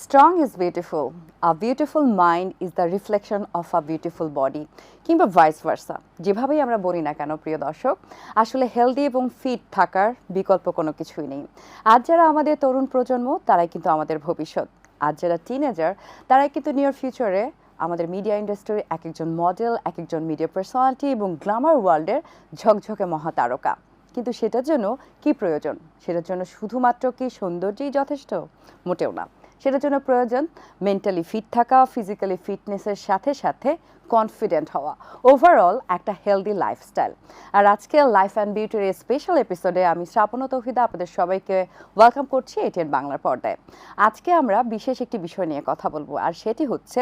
Strong is beautiful, a beautiful mind is the reflection of a beautiful body, কিংবা vice versa. যেভাবেই আমরা বলি না কেন প্রিয় দর্শক, আসলে হেলদি এবং ফিট থাকার বিকল্প কোনো কিছুই নেই। আজ যারা আমাদের তরুণ প্রজন্ম, তারাই কিন্তু আমাদের ভবিষ্যৎ। আজ যারা টিনেজার, তারাই কিন্তু নিয়ার ফিউচারে আমাদের মিডিয়া ইন্ডাস্ট্রির এক একজন মডেল, এক একজন মিডিয়া পার্সোনালিটি এবং গ্ল্যামার ওয়ার্ল্ডের ঝকঝকে মহাতারকা। কিন্তু সেটার জন্য কি প্রয়োজন? সেটার জন্য শুধুমাত্র কি সৌন্দর্যই যথেষ্ট? মোটেও না। সেটার জন্য প্রয়োজন মেন্টালি ফিট থাকা, ফিজিক্যালি ফিটনেসের সাথে সাথে কনফিডেন্ট হওয়া, ওভারঅল একটা হেলদি লাইফস্টাইল। আর আজকে লাইফ অ্যান্ড বিউটির এই স্পেশাল এপিসোডে আমি শ্রাবণ ও তৌহিদা আপনাদের সবাইকে ওয়েলকাম করছি এটিএন বাংলার পর্দায়। আজকে আমরা বিশেষ একটি বিষয় নিয়ে কথা বলবো, আর সেটি হচ্ছে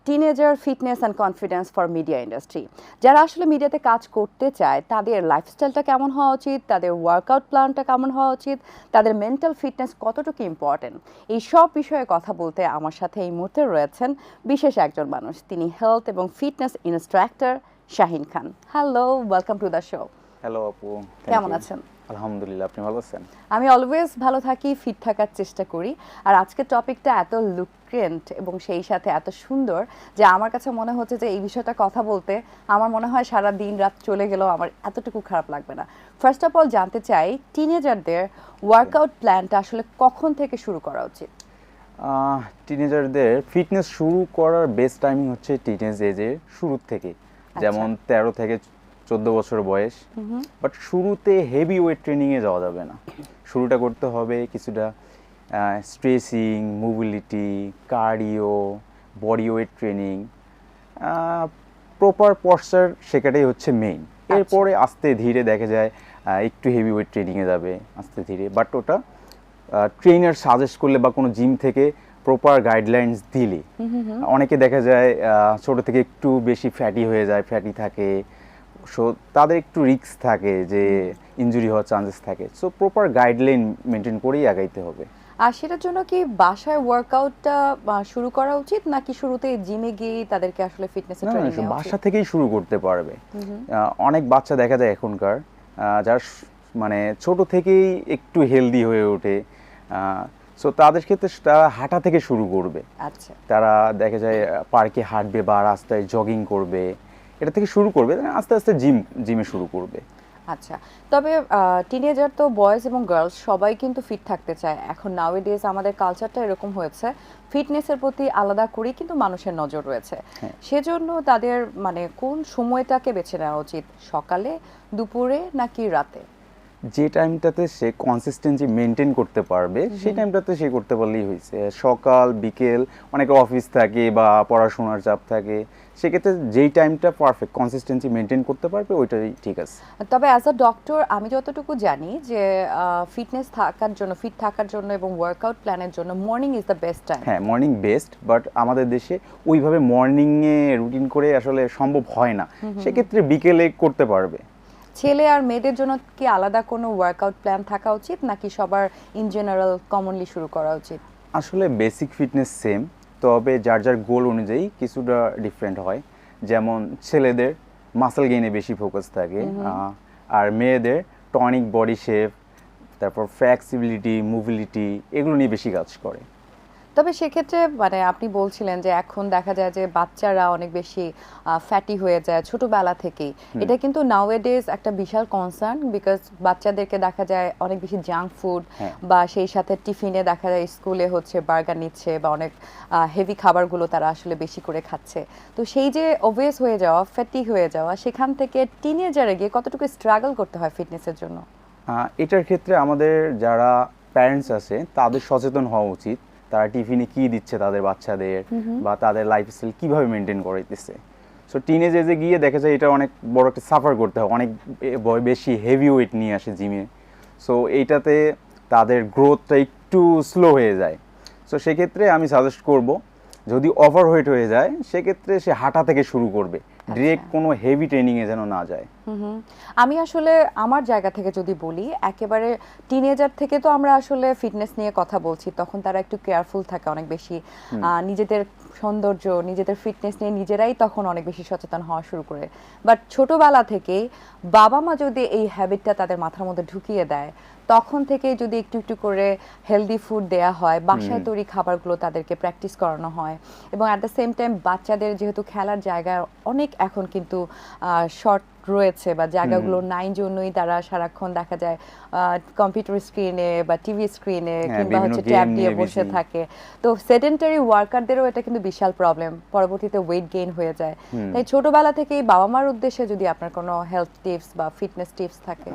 teenager fitness and confidence for media industry. যারা আসলে মিডিয়াতে কাজ করতে চায়, তাদের লাইফস্টাইলটা কেমন হওয়া উচিত, তাদের ওয়ার্কআউট প্ল্যানটা কেমন হওয়া উচিত, তাদের মেন্টাল ফিটনেস কতটুকু ইম্পর্টেন্ট, এই সব বিষয়ে কথা বলতে আমার সাথে এই মুহূর্তে রয়েছেন বিশেষ একজন মানুষ। তিনি হেলথ এবং fitness instructor Shahin Khan. Hello, welcome to the show. Hello আপু, কেমন আছেন? আলহামদুলিল্লাহ, আপনি ভালো আছেন? আমি অলওয়েজ ভালো থাকি, ফিট থাকার চেষ্টা করি। আর আজকের টপিকটা এত লুক্রেন্ট এবং সেই সাথে এত সুন্দর যে আমার কাছে মনে হচ্ছে যে এই বিষয়টা কথা বলতে আমার মনে হয় সারা দিন রাত চলে গেলেও আমার এতটুকু খারাপ লাগবে না। ফার্স্ট অফ অল জানতে চাই, টিনেজারদের ওয়ার্কআউট প্ল্যানটা আসলে কখন থেকে শুরু করা উচিত? টিনেজারদের ফিটনেস শুরু করার বেস্ট টাইমিং হচ্ছে টিনেজ এজের শুরু থেকে, যেমন 13 থেকে 14 বছর বয়স। বাট শুরুতে হেভি ওয়েট ট্রেনিংয়ে যাওয়া যাবে না। শুরুটা করতে হবে কিছুটা stretching, mobility, cardio, body weight training, proper posture শেখাটাই হচ্ছে মেইন। এরপরে আস্তে ধীরে দেখা যায় একটু হেভি ওয়েট ট্রেনিংয়ে যাবে আস্তে ধীরে। বাট ওটা ট্রেনার সাজেস্ট করলে বা কোনো জিম থেকে প্রপার গাইডলাইন্স দিলে, অনেকে দেখা যায় ছোট থেকে একটু বেশি ফ্যাটি হয়ে যায়, ফ্যাটি থাকে, সো তাদের একটু রিস্ক থাকে যে ইনজুরি হওয়ার চান্সেস থাকে। সো প্রপার গাইডলাইন মেনটেন করেই আগাইতে হবে। আর সেটার জন্য কি বাসায় ওয়ার্কআউটটা শুরু করা উচিত, নাকি শুরুতে জিমে গিয়ে তাদেরকে আসলে ফিটনেসের ট্রেনিং নেওয়া উচিত? বাসা থেকেই শুরু করতে পারবে। অনেক বাচ্চা দেখা যায় এখনকার যারা মানে ছোট থেকেই একটু হেলদি হয়ে ওঠে, সো তাদের ক্ষেত্রে তারা হাঁটা থেকে শুরু করবে। আচ্ছা, তারা দেখা যায় পার্কে হাঁটবে বা রাস্তায় জগিং করবে, এটা থেকে শুরু করবে, আস্তে আস্তে জিমে শুরু করবে। আচ্ছা। তবে টিনেজার তো বয়েজ এবং গার্লস সবাই কিন্তু ফিট থাকতে চায়। এখন নাওয়েডেজ আমাদের কালচারটা এরকম হয়েছে, ফিটনেসের প্রতি আলাদা করেই কিন্তু মানুষের নজর রয়েছে। সেজন্য তাদের মানে কোন সময়টাকে বেছে নেওয়া উচিত, সকালে, দুপুরে নাকি রাতে? যে টাইমটাতে সে কনসিস্টেন্সি মেনটেন করতে পারবে সেই টাইমটাতে সে করতে পারলেই হয়েছে। সকাল বিকেল অনেকে অফিস থাকে বা পড়াশোনার চাপ থাকে, সেক্ষেত্রে যেই টাইমটা পারফেক্ট কনসিস্টেন্সি মেনটেন করতে পারবে ওইটাই ঠিক আছে। তবে অ্যাজ আ ডক্টর আমি যতটুকু জানি যে ফিট থাকার জন্য এবং ওয়ার্কআউট প্ল্যানের জন্য morning is the best time. হ্যাঁ, মর্নিং বেস্ট, বাট আমাদের দেশে ওইভাবে মর্নিংয়ে রুটিন করে আসলে সম্ভব হয় না, সেক্ষেত্রে বিকেলে করতে পারবে। ছেলে আর মেয়েদের জন্য কি আলাদা কোনো ওয়ার্কআউট প্ল্যান থাকা উচিত, নাকি সবার ইন জেনারেল কমনলি শুরু করা উচিত? আসলে বেসিক ফিটনেস সেম, তবে যার যার গোল অনুযায়ী কিছুটা ডিফারেন্ট হয়। যেমন ছেলেদের মাসেল গেইনে বেশি ফোকাস থাকে, আর মেয়েদের টনিক বডি শেপ, তারপর ফ্লেক্সিবিলিটি, মোবিলিটি, এগুলো নিয়ে বেশি কাজ করে। তবে সেক্ষেত্রে মানে আপনি বলছিলেন যে এখন দেখা যায় যে বাচ্চারা অনেক বেশি ফ্যাটি হয়ে যায় ছোটবেলা থেকেই। এটা কিন্তু নাওয়েডেজ একটা বিশাল কনসার্ন, বিকজ বাচ্চাদেরকে দেখা যায় অনেক বেশি জাঙ্ক ফুড, বা সেই সাথে টিফিনে দেখা যায় স্কুলে হচ্ছে বার্গার নিচ্ছে বা অনেক হেভি খাবারগুলো তারা আসলে বেশি করে খাচ্ছে। তো সেই যে ওবেস হয়ে যাওয়া, ফ্যাটি হয়ে যাওয়া, সেখান থেকে টিনেজারে গিয়ে কতটুকু স্ট্রাগল করতে হয় ফিটনেসের জন্য? এটার ক্ষেত্রে আমাদের যারা প্যারেন্টস আছে তাদের সচেতন হওয়া উচিত। তারা টিফিনে কি দিচ্ছে তাদের বাচ্চাদের, বা তাদের লাইফস্টাইল কিভাবে মেনটেন করাইতেছে। সো টিনেজ এজে গিয়ে দেখা যায় এটা অনেক বড় একটা সাফার করতে হয়, অনেক বেশি হেভি ওয়েট নিয়ে আসে জিমে। সো এইটাতে তাদের গ্রোথটা একটু স্লো হয়ে যায়। সো সেক্ষেত্রে আমি সাজেস্ট করব, যদি ওভার ওয়েট হয়ে যায় সেক্ষেত্রে সে হাঁটা থেকে শুরু করবে, ডিরেক্ট কোনো হেভি ট্রেনিংয়ে যেন না যায়। আমি আসলে আমার জায়গা থেকে যদি বলি, একেবারে টিনেজার থেকে তো আমরা আসলে ফিটনেস নিয়ে কথা বলছি, তখন তারা একটু কেয়ারফুল থাকে অনেক বেশি, নিজেদের সৌন্দর্য, নিজেদের ফিটনেস নিয়ে নিজেরাই তখন অনেক বেশি সচেতন হওয়া শুরু করে। বাট ছোটবেলা থেকেই বাবা মা যদি এই হ্যাবিটটা তাদের মাথার মধ্যে ঢুকিয়ে দেয়, তখন থেকে যদি একটু একটু করে হেলদি ফুড দেয়া হয়, বাসায় তৈরি খাবারগুলো তাদেরকে প্র্যাকটিস করানো হয়, এবং অ্যাট দ্য সেম টাইম বাচ্চাদের যেহেতু খেলার জায়গা অনেক এখন কিন্তু শর্ট রয়েছে বা জায়গাগুলো নাই জন্যই তারা সারাক্ষণ দেখা যায় কম্পিউটার স্ক্রিনে বা টিভি স্ক্রিনে হ্যাঁ, কিংবা বিভিন্ন হচ্ছে গেম ট্যাব দিয়ে নিয়ে বসে busy। থাকে। তো সেডেন্টারি ওয়ার্কারদেরও এটা কিন্তু বিশাল প্রবলেম, পরবর্তীতে ওয়েট গেইন হয়ে যায়। তাই ছোটবেলা থেকেই বাবা মার উদ্দেশ্যে যদি আপনার কোনো হেলথ টিপস বা ফিটনেস টিপস থাকে।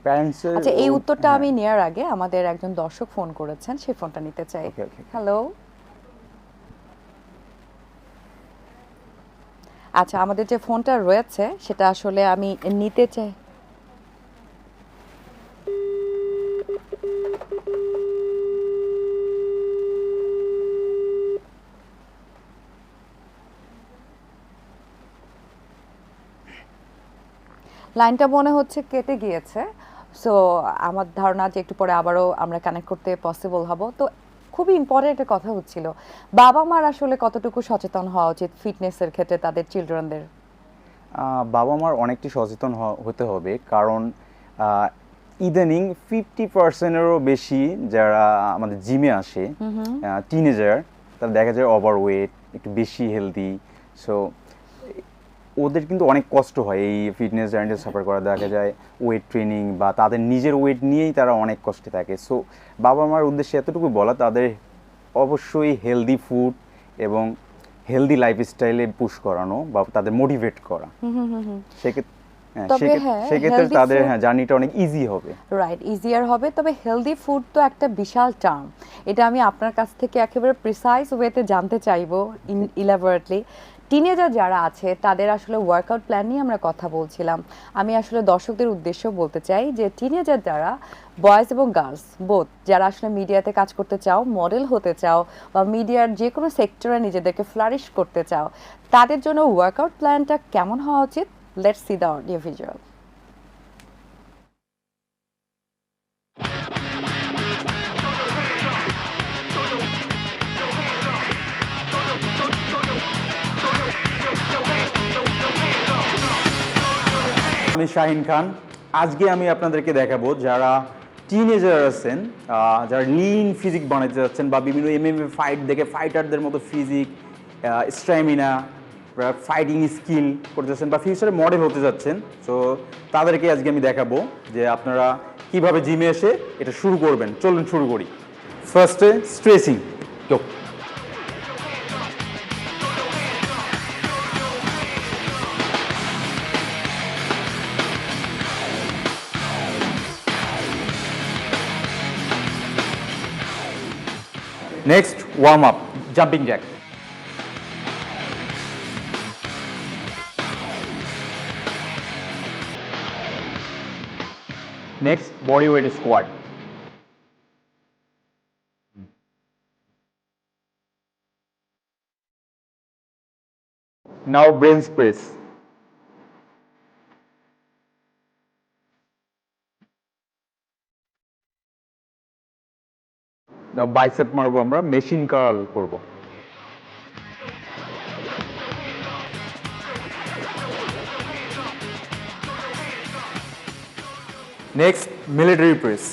প্যারেন্টসের আচ্ছা, এই উত্তরটা আমি নেওয়ার আগে আমাদের একজন দর্শক ফোন করেছেন, সেই ফোনটা নিতে চাই। ওকে ওকে। হ্যালো। আচ্ছা, আমাদের যে ফোনটা রয়েছে সেটা আসলে আমি নিতে চাই। লাইনটা মনে হচ্ছে কেটে গিয়েছে। সো আমার ধারণা যে একটু পরে আবারও আমরা কানেক্ট করতে পসিবল হব। তো খুবই ইম্পর্টেন্ট একটা কথা হচ্ছিল, বাবা মার আসলে কতটুকু সচেতন হওয়া উচিত ফিটনেসের ক্ষেত্রে তাদের চিলড্রেনদের? বাবা মার অনেকটি সচেতন হতে হবে, কারণ ইদানিং 50%-এরও বেশি যারা আমাদের জিমে আসে টিনেজার, তারা দেখা যায় ওভারওয়েট, একটু বেশি হেলদি। সো ওদের কিন্তু অনেক কষ্ট হয় এই ফিটনেস জার্নিটা সাফার করা, দেখা যায় ওয়েট ট্রেনিং বা তাদের নিজের ওয়েট নিয়েই তারা অনেক কষ্টে থাকে। সো বাবা মার উদ্দেশ্যে এতটুকু বলা, তাদের অবশ্যই হেলদি ফুড এবং হেলদি লাইফস্টাইলে পুশ করানো বা তাদের মোটিভেট করা। তবে হ্যাঁ, সেক্ষেত্রে হেলদি তাদের ফুড, জার্নিটা অনেক ইজি হবে। রাইট, ইজিয়ার হবে। তবে হেলদি ফুড তো একটা বিশাল টার্ম, এটা আমি আপনার কাছ থেকে একেবারে প্রিসাইজ ওয়েতে জানতে চাইবো ইলাবোরেটলি। টিনেজার যারা আছে তাদের আসলে ওয়ার্কআউট প্ল্যান নিয়ে আমরা কথা বলছিলাম। আমি আসলে দর্শকদের উদ্দেশ্যেও বলতে চাই যে টিনেজার যারা, বয়েজ এবং গার্লস বোথ, যারা আসলে মিডিয়াতে কাজ করতে চাও, মডেল হতে চাও বা মিডিয়ার যে কোনো সেক্টরে নিজেদেরকে ফ্লারিশ করতে চাও, তাদের জন্য ওয়ার্কআউট প্ল্যানটা কেমন হওয়া উচিত? Let's see the audio visual. আমি শাহিন খান। আজকে আমি আপনাদেরকে দেখাবো যারা টিনেজার আছেন, যারা লিন ফিজিক বানাতে যাচ্ছেন বা বিভিন্ন এমএমএ ফাইট দেখে ফাইটারদের মতো ফিজিক, স্ট্যামিনা, ফাইটিং স্কিল করতে যাচ্ছেন বা ফিউচারে মডেল হতে যাচ্ছেন। সো তাদেরকে আজকে আমি দেখাবো যে আপনারা কিভাবে জিমে এসে এটা শুরু করবেন। চলুন শুরু করি। ফার্স্টে stretching. Next, warm up, jumping jack. Next, body weight squat. Now bench press. Now bicep মারবো আমরা, মেশিন কার্ল করব। Next, military press.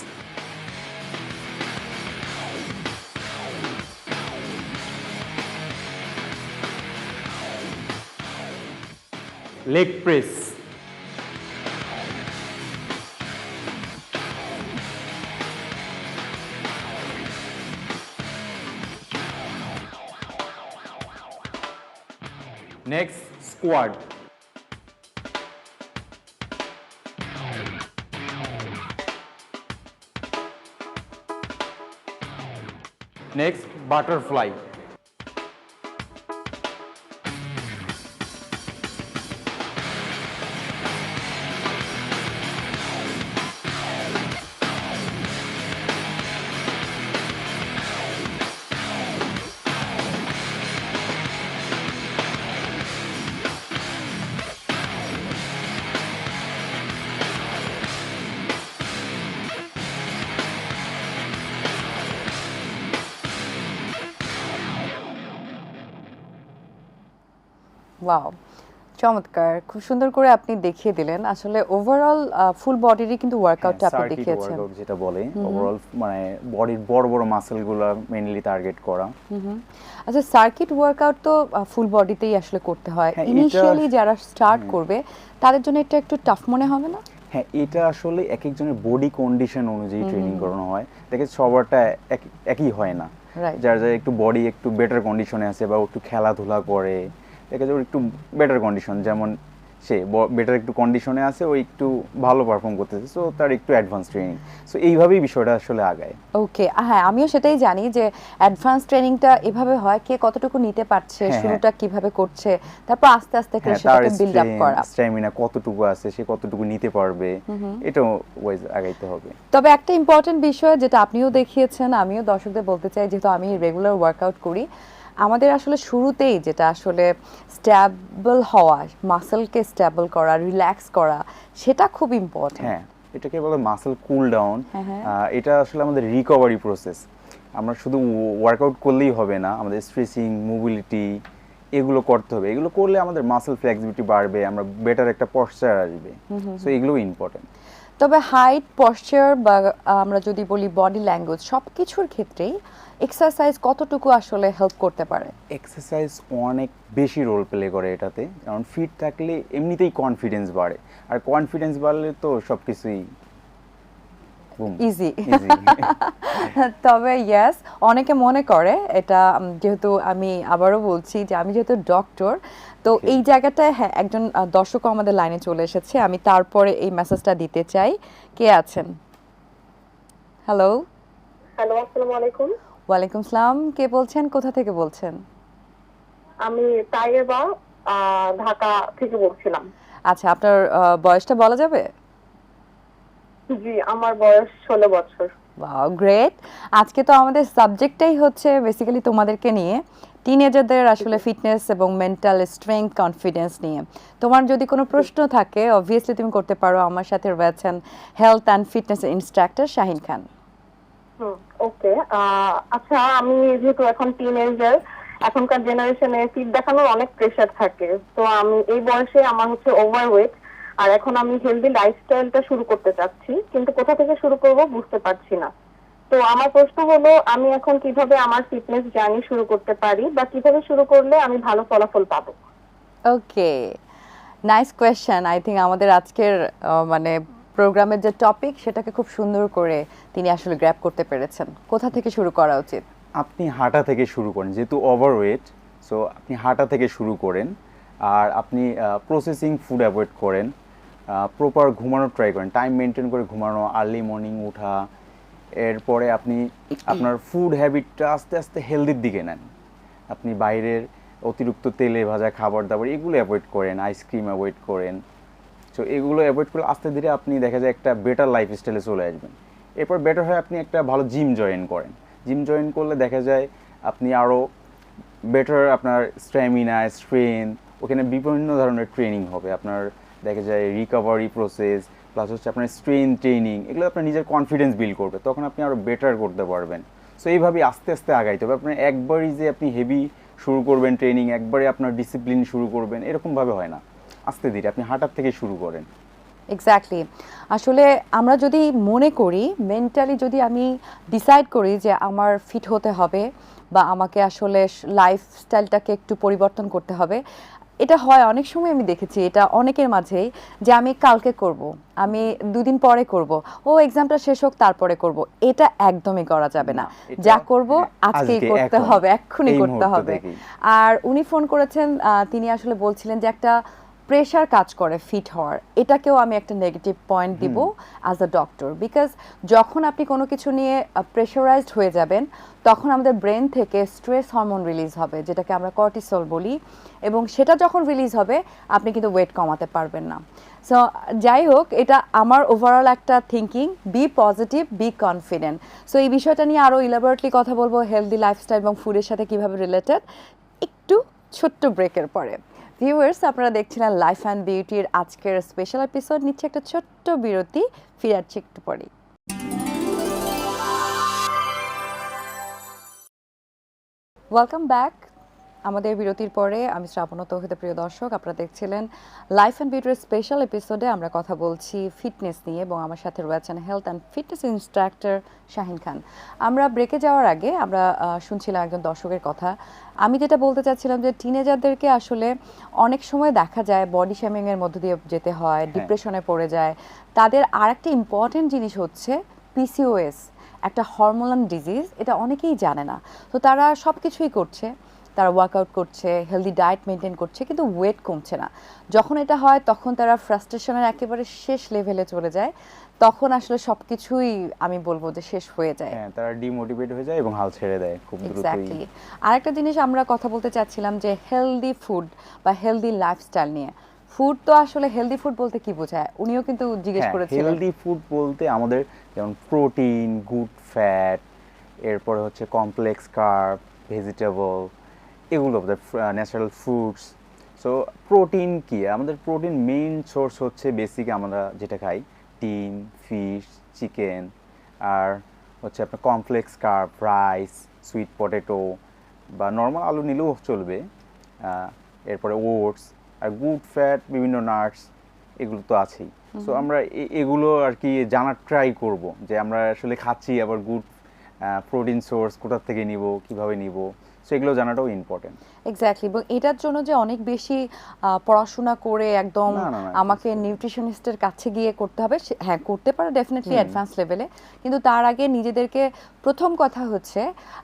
Leg press. Next, squat. Next, butterfly. Wow, চমৎকার, খুব সুন্দর করে আপনি দেখিয়ে দিলেন। আসলে ওভারঅল ফুল বডিরই কিন্তু ওয়ার্কআউটটা আপনি সার্কিট দেখিয়েছেন। ওয়ার্কআউট যেটা বলে ওভারঅল মানে বডির বড় বড় মাসেলগুলো মেইনলি টার্গেট করা। আচ্ছা, সার্কিট ওয়ার্কআউট তো ফুল বডিতেই আসলে করতে হয়। হ্যাঁ, ইনিশিয়ালি যারা স্টার্ট করবে তাদের জন্য এটা একটু টাফ মনে হবে না? হ্যাঁ, এটা আসলে এক একজনের বডি কন্ডিশন অনুযায়ী ট্রেনিং করানো হয়। দেখে সবারটা একই হয় না। রাইট। যার যার একটু বডি একটু বেটার কন্ডিশনে আছে বা একটু খেলাধুলা করে, দেখে যে ওর একটু বেটার কন্ডিশন, যেমন সে বেটার একটু কন্ডিশনে আছে, ও একটু ভালো পারফর্ম করতেছে, সো তার একটু অ্যাডভান্স ট্রেনিং। সো এইভাবেই বিষয়টা আসলে আগায়। ওকে, হ্যাঁ আমিও সেটাই জানি যে অ্যাডভান্স ট্রেনিংটা এভাবে হয়, কে কতটুকু নিতে পারছে, হ্যাঁ, শুরুটা কিভাবে করছে, তারপর আস্তে আস্তে করে হ্যাঁ, তার সেটাকে বিল্ড আপ করা। স্ট্যামিনা কতটুকু আছে, সে কতটুকু নিতে পারবে, এটা ওয়াইজ আগাইতে হবে। তবে একটা ইম্পর্টেন্ট বিষয় যেটা আপনিও দেখিয়েছেন, আমিও দর্শকদের বলতে চাই, যেহেতু আমি রেগুলার ওয়ার্কআউট করি, আমাদের আসলে শুরুতেই যেটা আসলে স্ট্যাবল হওয়া, মাসেলকে স্ট্যাবল করা, রিল্যাক্স করা, সেটা খুব ইম্পর্টেন্ট। হ্যাঁ, এটাকে বলে মাসেল কুল ডাউন। হ্যাঁ, হ্যাঁ। এটা আসলে আমাদের রিকভারি প্রসেস। আমরা শুধু ওয়ার্কআউট করলেই হবে না, আমাদের স্ট্রেচিং, মোবিলিটি এগুলো করতে হবে। এগুলো করলে আমাদের মাসেল ফ্লেক্সিবিলিটি বাড়বে, আমরা বেটার একটা পশ্চার আসবে। সো এগুলো ইম্পর্টেন্ট। তবে হাইট, পশ্চার বা আমরা যদি বলি বডি ল্যাঙ্গুয়েজ, সব কিছুর ক্ষেত্রেই এক্সারসাইজ কতটুকু আসলে হেল্প করতে পারে? এক্সারসাইজ অনেক বেশি রোল প্লে করে এটাতে, কারণ ফিট থাকলে এমনিতেই কনফিডেন্স বাড়ে, আর কনফিডেন্স বাড়লে তো সব কিছুই ইজি। তবে ইয়েস, অনেকে মনে করে এটা, যেহেতু আমি আবারও বলছি যে আমি যেহেতু ডক্টর, তো এই জায়গাটায় হ্যাঁ একজন দর্শকও আমাদের লাইনে চলে এসেছে, আমি তারপরে এই মেসেজটা দিতে চাই। কে আছেন? হ্যালো। হ্যালো, আসসালামু আলাইকুম। ওয়ালাইকুম সালাম, কে বলছেন, কোথা থেকে বলছেন? আমি তাইয়েবা ঢাকা থেকে বলছিলাম। আচ্ছা, আপনার বয়সটা বলা যাবে? জি, আমার বয়স 16 বছর। Wow, great. আজকে তো আমাদের সাবজেক্টটাই হচ্ছে বেসিক্যালি তোমাদেরকে নিয়ে, টিনেজারদের আসলে ফিটনেস এবং মেন্টাল স্ট্রেংথ, কনফিডেন্স নিয়ে। তোমার যদি কোনো প্রশ্ন থাকে অবভিয়াসলি তুমি করতে পারো। আমার সাথে রয়েছেন health and fitness instructor Shahin Khan. Okay. আচ্ছা, আমি যেহেতু এখন টিনেজার, এখনকার জেনারেশনে ফিট দেখানোর অনেক প্রেশার থাকে, তো আমি এই বয়সে আমার হচ্ছে ওভারওয়েট, আর এখন আমি হেলদি লাইফস্টাইলটা শুরু করতে চাচ্ছি, কিন্তু কোথা থেকে শুরু করব বুঝতে পারছি না। তো আমার প্রশ্ন হলো, আমি এখন কিভাবে আমার ফিটনেস জার্নি শুরু করতে পারি, বা কিভাবে শুরু করলে আমি ভালো ফলাফল পাবো? ওকে, নাইস কোয়েশ্চেন। আই থিঙ্ক আমাদের আজকের মানে প্রোগ্রামের যে টপিক সেটাকে খুব সুন্দর করে তিনি আসলে গ্র্যাব করতে পেরেছেন। কোথা থেকে শুরু করা উচিত? আপনি হাঁটা থেকে শুরু করেন, যেহেতু ওভারওয়েট, সো আপনি হাঁটা থেকে শুরু করেন। আর আপনি প্রসেসিং ফুড অ্যাভয়েড করেন, প্রপার ঘুমানোর ট্রাই করেন, টাইম মেনটেন করে ঘুমানো, আর্লি মর্নিং ওঠা। এরপরে আপনি আপনার ফুড হ্যাবিটটা আস্তে আস্তে হেলদির দিকে নেন। আপনি বাইরের অতিরিক্ত তেলে ভাজা খাবার দাবার এগুলো অ্যাভয়েড করেন, আইসক্রিম অ্যাভয়েড করেন। সো এগুলো অ্যাভয়েড করলে আস্তে ধীরে আপনি দেখা যায় একটা বেটার লাইফস্টাইলে চলে আসবেন। এরপর বেটার হয় আপনি একটা ভালো জিম জয়েন করেন। জিম জয়েন করলে দেখা যায় আপনি আরও বেটার, আপনার স্ট্যামিনা, স্ট্রেংথ, ওখানে বিভিন্ন ধরনের ট্রেনিং হবে। আপনার দেখা যায় রিকভারি প্রসেস প্লাস হচ্ছে আপনার স্ট্রেংথ ট্রেনিং, এগুলো আপনার নিজের কনফিডেন্স বিল্ড করবে, তখন আপনি আরও বেটার করতে পারবেন। সো এইভাবেই আস্তে আস্তে আগাইতে হবে। আপনার একবারই যে আপনি হেভি শুরু করবেন ট্রেনিং, একবারে আপনার ডিসিপ্লিন শুরু করবেন, এরকমভাবে হয় না। আস্তে ধীরে আপনি হাঁটার থেকে শুরু করেন। এক্স্যাক্টলি। আসলে আমরা যদি মনে করি, মেন্টালি যদি আমি ডিসাইড করি যে আমার ফিট হতে হবে বা আমাকে আসলে লাইফস্টাইলটাকে একটু পরিবর্তন করতে হবে, এটা হয় অনেক সময়, আমি দেখেছি এটা অনেকের মাঝেই, যে আমি কালকে করব, আমি দুদিন পরে করব, ও এক্সামটা শেষ হোক তারপরে করব। এটা একদমই করা যাবে না। যা করব আজকেই করতে হবে, এক্ষুনি করতে হবে। আর উনি ফোন করেছেন, তিনি আসলে বলছিলেন যে একটা প্রেশার কাজ করে ফিট হওয়ার, এটাকেও আমি একটা নেগেটিভ পয়েন্ট দিব অ্যাজ আ ডক্টর। বিকজ যখন আপনি কোনো কিছু নিয়ে প্রেশারাইজড হয়ে যাবেন, তখন আমাদের ব্রেন থেকে স্ট্রেস হরমোন রিলিজ হবে, যেটাকে আমরা কর্টিসল বলি, এবং সেটা যখন রিলিজ হবে আপনি কিন্তু ওয়েট কমাতে পারবেন না। সো যাই হোক, এটা আমার ওভারঅল একটা thinking, be positive, be confident. So এই বিষয়টা নিয়ে আরও ইলাবোরেটলি কথা বলবো, হেলদি লাইফস্টাইল এবং ফুডের সাথে কীভাবে রিলেটেড, একটু ছোট্ট ব্রেকের পরে। ভিউয়ার্স, আপনারা দেখছিলেন লাইফ অ্যান্ড বিউটির আজকের স্পেশাল এপিসোড। নিচ্ছে একটা ছোট্ট বিরতি, ফিরে আসছি একটু পরেই। Welcome back. আমাদের বিরতির পরে আমি শ্রাবণ ও তৌহিদের প্রিয় দর্শক, আপনারা দেখছিলেন লাইফ অ্যান্ড বিউটির স্পেশাল এপিসোডে। আমরা কথা বলছি ফিটনেস নিয়ে এবং আমার সাথে রয়েছেন health and fitness instructor Shahin Khan. আমরা ব্রেকে যাওয়ার আগে আমরা শুনছিলাম একজন দর্শকের কথা। আমি যেটা বলতে চাচ্ছিলাম যে টিনেজারদেরকে আসলে অনেক সময় দেখা যায় বডি শেমিংয়ের মধ্য দিয়ে যেতে হয়, ডিপ্রেশনে পড়ে যায়। তাদের আরেকটা ইম্পর্টেন্ট জিনিস হচ্ছে পিসিওএস, একটা হরমোনাল ডিজিজ, এটা অনেকেই জানে না। তো তারা সব কিছুই করছে, তারা ওয়ার্কআউট করছে, হেলদি ডায়েট মেনটেন করছে, কিন্তু ওয়েট কমছে না। যখন এটা হয় তখন তারা ফ্রাস্ট্রেশনের একেবারে শেষ লেভেলে চলে যায়, তখন আসলে সব কিছুই আমি বলবো যে শেষ হয়ে যায়। হ্যাঁ, তারা ডিমোটিভেট হয়ে যায় এবং হাল ছেড়ে দেয় খুব দ্রুতই। এক্স্যাক্টলি। আরেকটা জিনিস আমরা কথা বলতে চাচ্ছিলাম যে হেলদি ফুড বা হেলদি লাইফস্টাইল নিয়ে। ফুড তো আসলে হেলদি ফুড বলতে কি বোঝায়, উনিও কিন্তু জিজ্ঞেস করেছিলেন। হেলদি ফুড বলতে আমাদের যেমন প্রোটিন, গুড ফ্যাট, এরপরে হচ্ছে কমপ্লেক্স কার্ব, ভেজিটেবল, এগুলো ন্যাচারাল ফ্রুটস। সো প্রোটিন কি, আমাদের প্রোটিন মেইন সোর্স হচ্ছে বেসিক আমরা যেটা খাই, ডিম, ফিশ, চিকেন, আর হচ্ছে আপনার complex carb, rice, sweet potato বা নর্মাল আলু নিলেও চলবে, এরপরে ওটস, আর গুড ফ্যাট বিভিন্ন নাটস, এগুলো তো আছেই। সো আমরা এগুলো আর কি জানার ট্রাই করব যে আমরা আসলে খাচ্ছি, আবার গুড প্রোটিন সোর্স কোথা থেকে নিব, কিভাবে নিব, সো এগুলো জানাটাও ইম্পর্টেন্ট। এক্স্যাক্টলি। এবং এটার জন্য যে অনেক বেশি পড়াশোনা করে একদম না, আমাকে নিউট্রিশনিস্টের কাছে গিয়ে করতে হবে, হ্যাঁ করতে পারে ডেফিনেটলি অ্যাডভান্স লেভেলে, কিন্তু তার আগে নিজেদেরকে প্রথম কথা হচ্ছে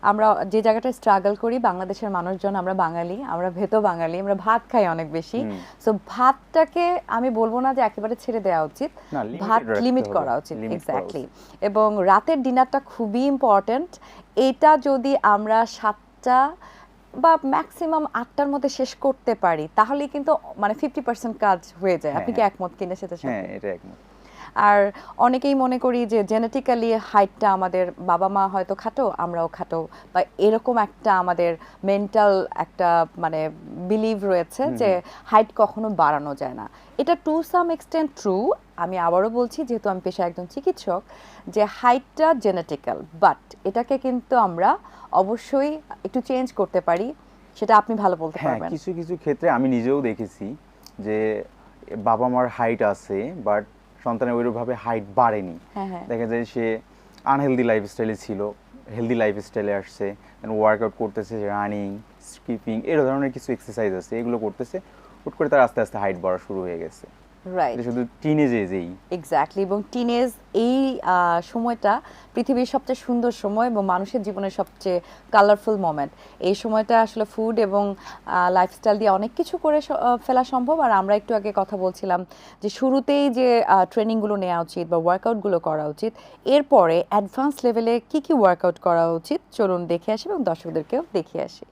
আমরা যে জায়গাটা স্ট্রাগল করি, বাংলাদেশের মানুষজন, আমরা বাঙালি, আমরা ভেতো বাঙালি, আমরা ভাত খাই অনেক বেশি। সো ভাতটাকে আমি বলবো না যে একেবারে ছেড়ে দেওয়া উচিত, ভাত লিমিট করা উচিত। এক্স্যাক্টলি। এবং রাতের ডিনারটা খুবই ইম্পর্ট্যান্ট। এটা যদি আমরা 7টা বা ম্যাক্সিমাম 8টার মধ্যে শেষ করতে পারি তাহলে কিন্তু মানে 50% কাজ হয়ে যায়। আপনি কি একমত কিনা সেটা? হ্যাঁ, এটা একমত। আর অনেকেই মনে করি যে জেনেটিক্যালি হাইটটা আমাদের বাবা মা হয়তো খাটো, আমরাও খাটো, বা এরকম একটা আমাদের মেন্টাল একটা মানে বিলিভ রয়েছে যে হাইট কখনো বাড়ানো যায় না। এটা টু সাম এক্সটেন্ট ট্রু। আমি আবারও বলছি, যেহেতু আমি পেশায় একজন চিকিৎসক, যে হাইটটা জেনেটিক্যাল, বাট এটাকে কিন্তু আমরা অবশ্যই একটু চেঞ্জ করতে পারি। সেটা আপনি ভালো বলতে পারবেন। কিছু কিছু ক্ষেত্রে আমি নিজেও দেখেছি যে বাবা মার হাইট আছে বাট সন্তানের ওইভাবে হাইট বাড়েনি। দেখা যায় সে আনহেলদি লাইফস্টাইলে ছিল, হেলদি লাইফস্টাইলে আসছে, ওয়ার্কআউট করতেছে, রানিং, স্কিপিং, এর ধরনের কিছু এক্সারসাইজ আছে, এগুলো করতেছে, হুট করে তার আস্তে আস্তে হাইট বাড়া শুরু হয়ে গেছে। রাইট, শুধু টিনেজ এজেই। এক্স্যাক্টলি। এবং টিনেজ এই সময়টা পৃথিবীর সবচেয়ে সুন্দর সময় এবং মানুষের জীবনের সবচেয়ে কালারফুল মোমেন্ট। এই সময়টা আসলে ফুড এবং লাইফস্টাইল দিয়ে অনেক কিছু করে ফেলা সম্ভব। আর আমরা একটু আগে কথা বলছিলাম যে শুরুতেই যে ট্রেনিংগুলো নেওয়া উচিত বা ওয়ার্কআউটগুলো করা উচিত, এরপরে অ্যাডভান্স লেভেলে কি কি ওয়ার্কআউট করা উচিত চলুন দেখে আসি এবং দর্শকদেরকেও দেখিয়ে আসি।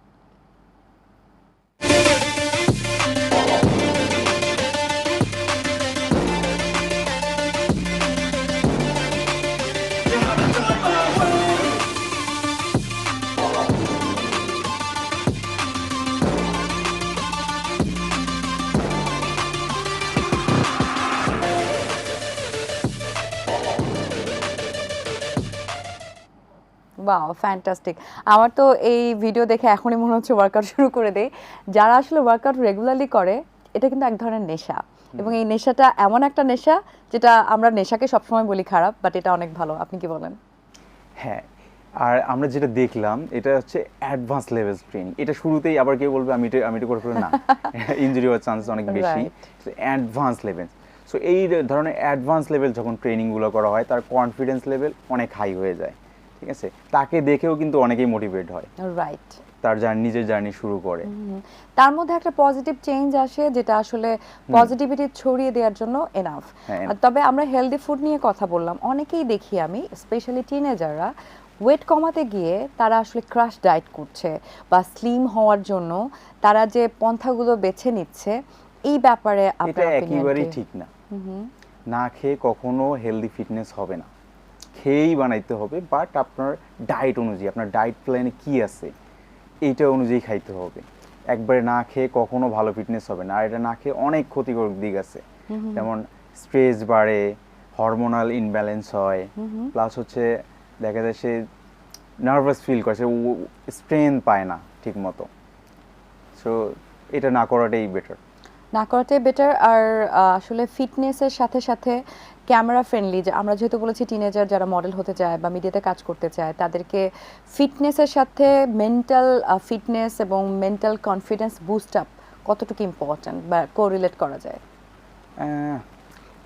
Wow, fantastic. আমার তো এই ভিডিও দেখে এখনই মনে হচ্ছে ওয়ার্কআউট শুরু করে দেই। যারা আসলে ওয়ার্কআউট রেগুলারলি করে, এটা কিন্তু এক ধরনের নেশা, এবং এই নেশাটা এমন একটা নেশা যেটা আমরা নেশাকে সবসময় বলি খারাপ, বাট এটা অনেক ভালো। আপনি কি বলেন? হ্যাঁ, আর আমরা যেটা দেখলাম এটা হচ্ছে অ্যাডভান্স লেভেল ট্রেনিং। এটা শুরুতেই আবার কেউ বলবে আমি এটা করে ফেলবো, না, ইনজুরি হওয়ার চান্স অনেক বেশি। অ্যাডভান্স লেভেল, সো এই ধরনের অ্যাডভান্স লেভেল যখন ট্রেনিংগুলো করা হয়, তার কনফিডেন্স লেভেল অনেক হাই হয়ে যায়। ঠিক আছে, তাকে দেখেও কিন্তু অনেকেই মোটিভেট হয়, রাইট, তার নিজের জার্নি শুরু করে। তার মধ্যে একটা পজিটিভ চেঞ্জ আসে, যেটা আসলে পজিটিভিটি ছড়িয়ে দেওয়ার জন্য এনাফ। তবে আমরা হেলদি ফুড নিয়ে কথা বললাম, অনেকেই দেখি আমি, স্পেশালি টিনেজাররা ওয়েট কমাতে গিয়ে তারা আসলে ক্রাশ ডায়েট করছে বা স্লিম হওয়ার জন্য তারা যে পন্থাগুলো বেছে নিচ্ছে, এই ব্যাপারে এটা একেবারেই ঠিক না। না খেয়ে কখনো হেলদি ফিটনেস হবে না, খেয়েই বানাইতে হবে, বাট আপনার ডায়েট অনুযায়ী, আপনার ডায়েট প্ল্যানে কি আছে এইটা অনুযায়ী খাইতে হবে। একবারে না খেয়ে কখনো ভালো ফিটনেস হবে না। আর এটা না খেয়ে অনেক ক্ষতিকর দিক আছে, যেমন স্ট্রেস বাড়ে, হরমোনাল ইনব্যালেন্স হয়, প্লাস হচ্ছে দেখা যায় সে নার্ভাস ফিল করে, সে স্ট্রেংথ পায় না ঠিক মতো। সো এটা না করাটাই বেটার। না করাটাই বেটার। আর আসলে ফিটনেসের সাথে সাথে ক্যামেরা ফ্রেন্ডলি, যে আমরা যেহেতু বলেছি টিনেজার যারা মডেল হতে চায় বা মিডিয়াতে কাজ করতে চায়, তাদেরকে ফিটনেসের সাথে মেন্টাল ফিটনেস এবং মেন্টাল কনফিডেন্স বুস্ট আপ কতটুকু ইম্পর্ট্যান্ট বা কোরিলেট করা যায়?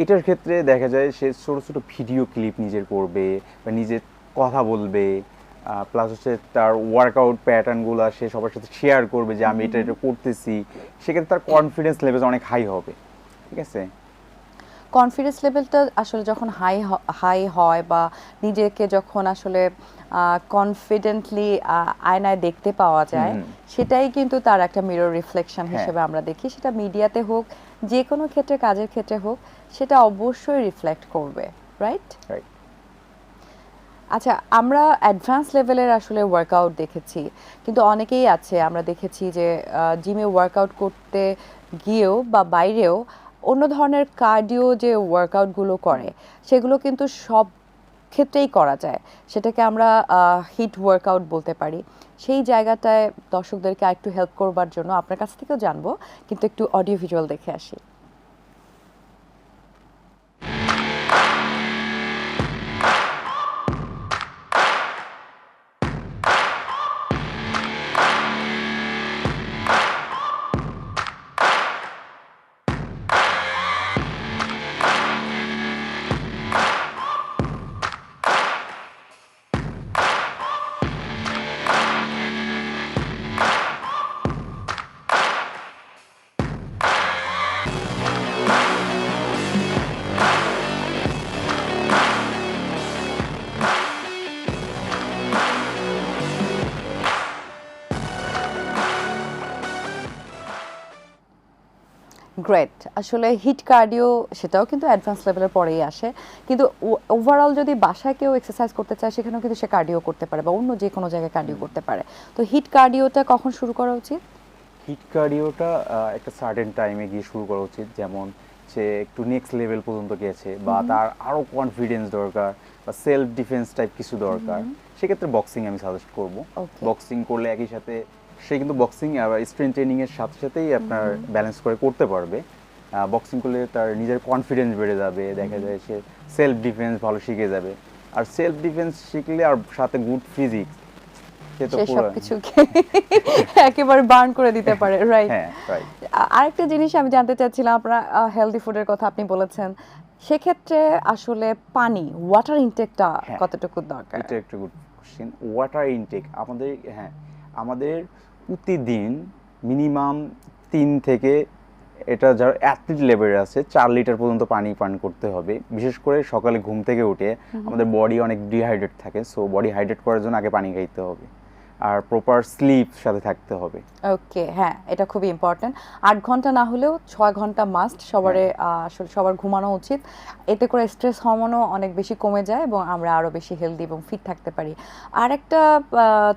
এটার ক্ষেত্রে দেখা যায় সে ছোট ছোট ভিডিও ক্লিপ নিজের করবে বা নিজের কথা বলবে, প্লাস হচ্ছে তার ওয়ার্কআউট প্যাটার্নগুলো সে সবার সাথে শেয়ার করবে যে আমি এটা এটা করতেছি, সেক্ষেত্রে তার কনফিডেন্স লেভেল অনেক হাই হবে। ঠিক আছে, কনফিডেন্স লেভেলটা আসলে যখন হাই হয় বা নিজেকে যখন আসলে কনফিডেন্টলি আয়নায় দেখতে পাওয়া যায়, সেটাই কিন্তু তার একটা মিরর রিফ্লেকশন হিসেবে আমরা দেখি। সেটা মিডিয়াতে হোক, যে কোনো ক্ষেত্রে, কাজের ক্ষেত্রে হোক, সেটা অবশ্যই রিফ্লেক্ট করবে, রাইট? রাইট। আচ্ছা, আমরা অ্যাডভান্স লেভেলের আসলে ওয়ার্কআউট দেখেছি, কিন্তু অনেকেই আছে আমরা দেখেছি যে জিমে ওয়ার্কআউট করতে গিয়েও বা বাইরেও অন্য ধরনের কার্ডিও যে ওয়ার্কআউটগুলো করে, সেগুলো কিন্তু সব ক্ষেত্রেই করা যায়। সেটাকে আমরা হিট ওয়ার্কআউট বলতে পারি। সেই জায়গাটায় দর্শকদেরকে আরেকটু হেল্প করবার জন্য আপনার কাছ থেকেও জানবো, কিন্তু একটু অডিও ভিজুয়াল দেখে আসি। গ্রেট। আসলে হিট কার্ডিও সেটাও কিন্তু অ্যাডভান্স লেভেলের পরেই আসে, কিন্তু ওভারঅল যদি বাসায় কেউ এক্সারসাইজ করতে চায়, সেখানেও কিন্তু সে কার্ডিও করতে পারে বা অন্য যে কোনো জায়গায় কার্ডিও করতে পারে। তো হিট কার্ডিওটা কখন শুরু করা উচিত? হিট কার্ডিওটা একটা সার্টেন টাইমে গিয়ে শুরু করা উচিত, যেমন সে একটু নেক্সট লেভেল পর্যন্ত গেছে বা তার আরও কনফিডেন্স দরকার বা সেলফ ডিফেন্স টাইপ কিছু দরকার, সেক্ষেত্রে বক্সিং আমি সাজেস্ট করব। বক্সিং করলে একই সাথে সে কিন্তু বক্সিং আর স্ট্রেংথ ট্রেনিংয়ের সাথে সাথেই আপনার ব্যালেন্স করে করতে পারবে। বক্সিং করলে তার নিজের কনফিডেন্স বেড়ে যাবে, দেখা যায় সে সেলফ ডিফেন্স ভালো শিখে যাবে। আর সেলফ ডিফেন্স শিখলে আর সাথে গুড ফিজিক্স, সে তো পুরো সবকিছুকে একেবারে বার্ন করে দিতে পারে, রাইট? হ্যাঁ, রাইট। আরেকটা জিনিস আমি জানতে চাচ্ছিলাম, আপনারা হেলদি ফুডের কথা আপনি বলেছেন, সেক্ষেত্রে আসলে পানি, ওয়াটার ইনটেকটা কতটুকু দরকার? এটা একটা গুড কোশ্চেন। ওয়াটার ইনটেক আমাদের প্রতিদিন মিনিমাম 3 থেকে, এটা যারা অ্যাথলিট লেভেলে আছে, 4 লিটার পর্যন্ত পানি পান করতে হবে। বিশেষ করে সকালে ঘুম থেকে উঠে আমাদের বডি অনেক ডিহাইড্রেট থাকে, সো বডি হাইড্রেট করার জন্য আগে পানি খাইতে হবে। আর প্রপার স্লিপ সাথে থাকতে হবে। ওকে, হ্যাঁ, এটা খুবই ইম্পর্টেন্ট। 8 ঘন্টা না হলেও 6 ঘন্টা মাস্ট সবারে, আসলে সবার ঘুমানো উচিত। এতে করে স্ট্রেস হরমোনও অনেক বেশি কমে যায় এবং আমরা আরও বেশি হেলদি এবং ফিট থাকতে পারি। আর একটা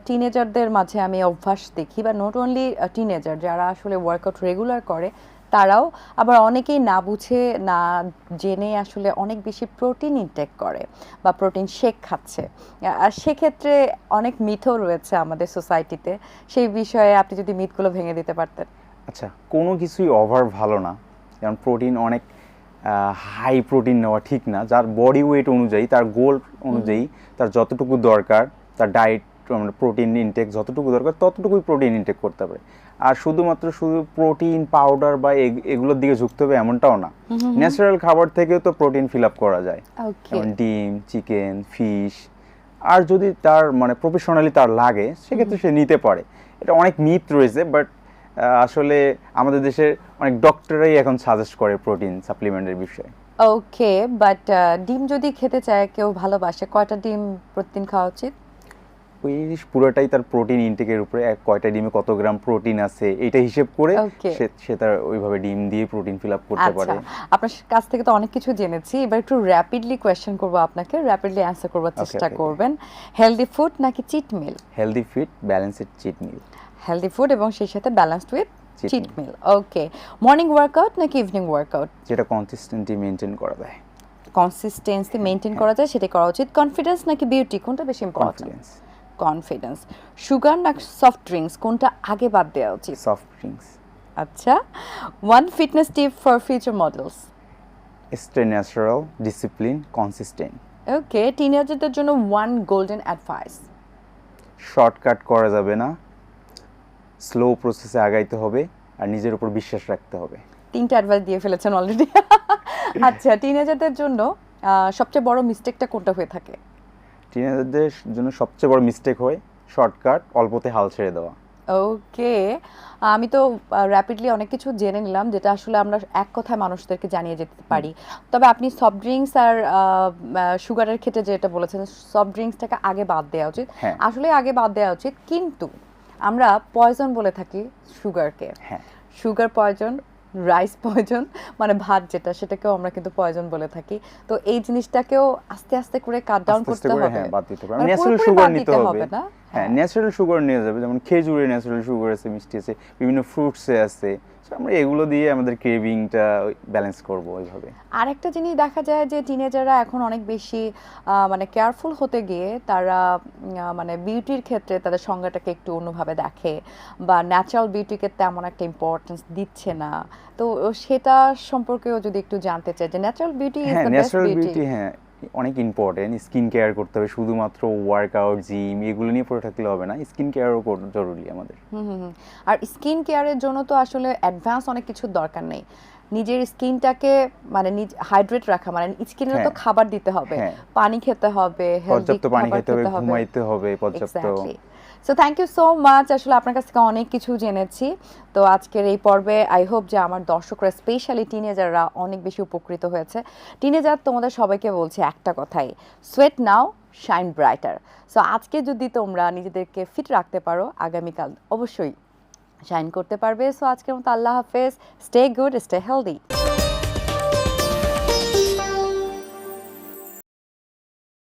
টিনেজারদের মাঝে আমি অভ্যাস দেখি, বা নট অনলি টিনেজার, যারা আসলে ওয়ার্কআউট রেগুলার করে তারাও আবার অনেকেই না বুঝে না জেনে আসলে অনেক বেশি প্রোটিন ইনটেক করে বা প্রোটিন শেক খাচ্ছে। আর সেক্ষেত্রে অনেক মিথও রয়েছে আমাদের সোসাইটিতে। সেই বিষয়ে আপনি যদি মিথগুলো ভেঙে দিতে পারতেন। আচ্ছা, কোনো কিছুই ওভার ভালো না, যেমন প্রোটিন অনেক হাই প্রোটিন নেওয়া ঠিক না। যার বডি ওয়েট অনুযায়ী, তার গোল অনুযায়ী তার যতটুকু দরকার, তার ডায়েট প্রোটিন ইনটেক যতটুকু দরকার ততটুকুই প্রোটিন ইনটেক করতে পারে। আর শুধু প্রোটিন পাউডার বা এগুলোর দিকে ঝুঁকতে হবে এমনটাও না। ন্যাচারাল খাবার থেকেও তো প্রোটিন ফিল আপ করা যায়, যেমন ডিম, চিকেন, ফিশ। আর যদি তার প্রফেশনালি তার লাগে, সেক্ষেত্রে সে নিতে পারে। এটা অনেক মিথ রয়েছে, বাট আসলে আমাদের দেশের অনেক ডক্টররাই এখন সাজেস্ট করে প্রোটিন সাপ্লিমেন্টের বিষয়ে। ওকে, বাট ডিম যদি খেতে চায় কেউ, ভালোবাসে, কয়টা ডিম প্রতিদিন খাওয়া উচিত? ওই পুরোটাই তার প্রোটিন ইনটেকের উপরে, কয়টা ডিমে কত গ্রাম প্রোটিন আছে এটা হিসেব করে সে তার ওইভাবে ডিম দিয়ে প্রোটিন ফিল আপ করতে পারে। আপনার কাছ থেকে তো অনেক কিছু জেনেছি, এবার একটু র্যাপিডলি কোয়েশ্চেন করবো আপনাকে, র্যাপিডলি অ্যান্সার করবার চেষ্টা করবেন। হেলদি ফুড নাকি cheat meal? Healthy fit balanced cheat meal. Healthy food এবং সেই সাথে balanced with cheat meal. Okay, morning workout নাকি ইভিনিং ওয়ার্কআউট? যেটা কনসিস্টেন্সি মেইনটেইন করা যায়। কনসিস্টেন্সি মেইনটেইন করা যায় সেটা করা উচিত। কনফিডেন্স নাকি বিউটি, কোনটা বেশি ইম্পর্টেন্ট? কনফিডেন্স। সুগার না সফট ড্রিঙ্কস, কোনটা আগে বাদ দেওয়া উচিত? Soft drinks. আচ্ছা, one fitness tip for future models. Stay natural, discipline, consistent. Okay, টিনেজারদের জন্য ওয়ান গোল্ডেন অ্যাডভাইস। শর্টকাট করা যাবে না, স্লো প্রসেসে আগাইতে হবে আর নিজের উপর বিশ্বাস রাখতে হবে। 3টা অ্যাডভাইস দিয়ে ফেলেছেন অলরেডি। আচ্ছা, টিনেজারদের জন্য সবচেয়ে বড় মিস্টেকটা কোনটা হয়ে থাকে? টিনেজারদের জন্য সবচেয়ে বড় মিস্টেক হয় শর্টকাট, অল্পতে হাল ছেড়ে দেওয়া। ওকে, আমি তো র্যাপিডলি অনেক কিছু জেনে নিলাম যেটা আসলে আমরা এক কথায় মানুষদেরকে জানিয়ে যেতে পারি। তবে আপনি সফট ড্রিঙ্কস আর সুগারের ক্ষেত্রে যেটা বলেছেন, সফট ড্রিঙ্কসটাকে আগে বাদ দেওয়া উচিত। হ্যাঁ। আসলে আগে বাদ দেওয়া উচিত, কিন্তু আমরা পয়জন বলে থাকি সুগারকে। হ্যাঁ। সুগার পয়জন, রাইস পয়জন, মানে ভাত যেটা, সেটাকেও আমরা কিন্তু পয়জন বলে থাকি। তো এই জিনিসটাকেও আস্তে আস্তে করে কাট ডাউন আস্তে আস্তে করতে করে হবে। হ্যাঁ বাদ দিতে হবে। মানে ন্যাচারাল পুরোপুরি সুগার বাদ নিতে দিতে হবে। না? হ্যাঁ, ন্যাচারাল সুগার নিয়ে যাবে, যেমন খেজুরে ন্যাচারাল সুগার আছে, মিষ্টি আছে, বিভিন্ন ফ্রুটসে আছে। So আমরা এগুলো দিয়ে আমাদের ক্রেভিংটা ব্যালেন্স করব ওইভাবে। আরেকটা জিনিস দেখা যায় যে টিনেজাররা এখন অনেক বেশি মানে কেয়ারফুল হতে গিয়ে তারা মানে বিউটির ক্ষেত্রে তাদের সংজ্ঞাটাকে একটু অন্যভাবে দেখে, বা ন্যাচারাল বিউটিকে তেমন একটা ইম্পর্টেন্স দিচ্ছে না। তো সেটা সম্পর্কেও যদি একটু জানতে চাই যে ন্যাচারাল বিউটি ইজ হ্যাঁ, the best natural beauty. Beauty হ্যাঁ অনেক ইম্পর্টেন্ট। স্কিন কেয়ার করতে হবে, শুধুমাত্র ওয়ার্কআউট, জিম এগুলো নিয়ে পড়ে থাকলে হবে না, স্কিন কেয়ারও জরুরি আমাদের। আর স্কিন কেয়ারের জন্য তো আসলে অ্যাডভান্স অনেক কিছুর দরকার নেই। নিজের স্কিনটাকে মানে হাইড্রেট রাখা, মানে স্কিনের তো হ্যাঁ। খাবার দিতে হবে, হ্যাঁ। পানি খেতে হবে, হেলদি পর্যাপ্ত পানি খাবার খেতে হবে, খেতে হবে, ঘুমাইতে হবে পর্যাপ্ত। So thank you so much. আসলে আপনার কাছ থেকে অনেক কিছু জেনেছি। তো আজকের এই পর্বে আই হোপ যে আমার দর্শকরা, স্পেশালি টিনেজাররা অনেক বেশি উপকৃত হয়েছে। টিনেজার তোমাদের সবাইকে বলছি একটা কথাই, সোয়েট নাও, শাইন ব্রাইটার। সো আজকে যদি তোমরা নিজেদেরকে ফিট রাখতে পারো, আগামীকাল অবশ্যই শাইন করতে পারবে। সো আজকের মতো আল্লাহ হাফেজ, স্টে গুড, স্টে হেলদি।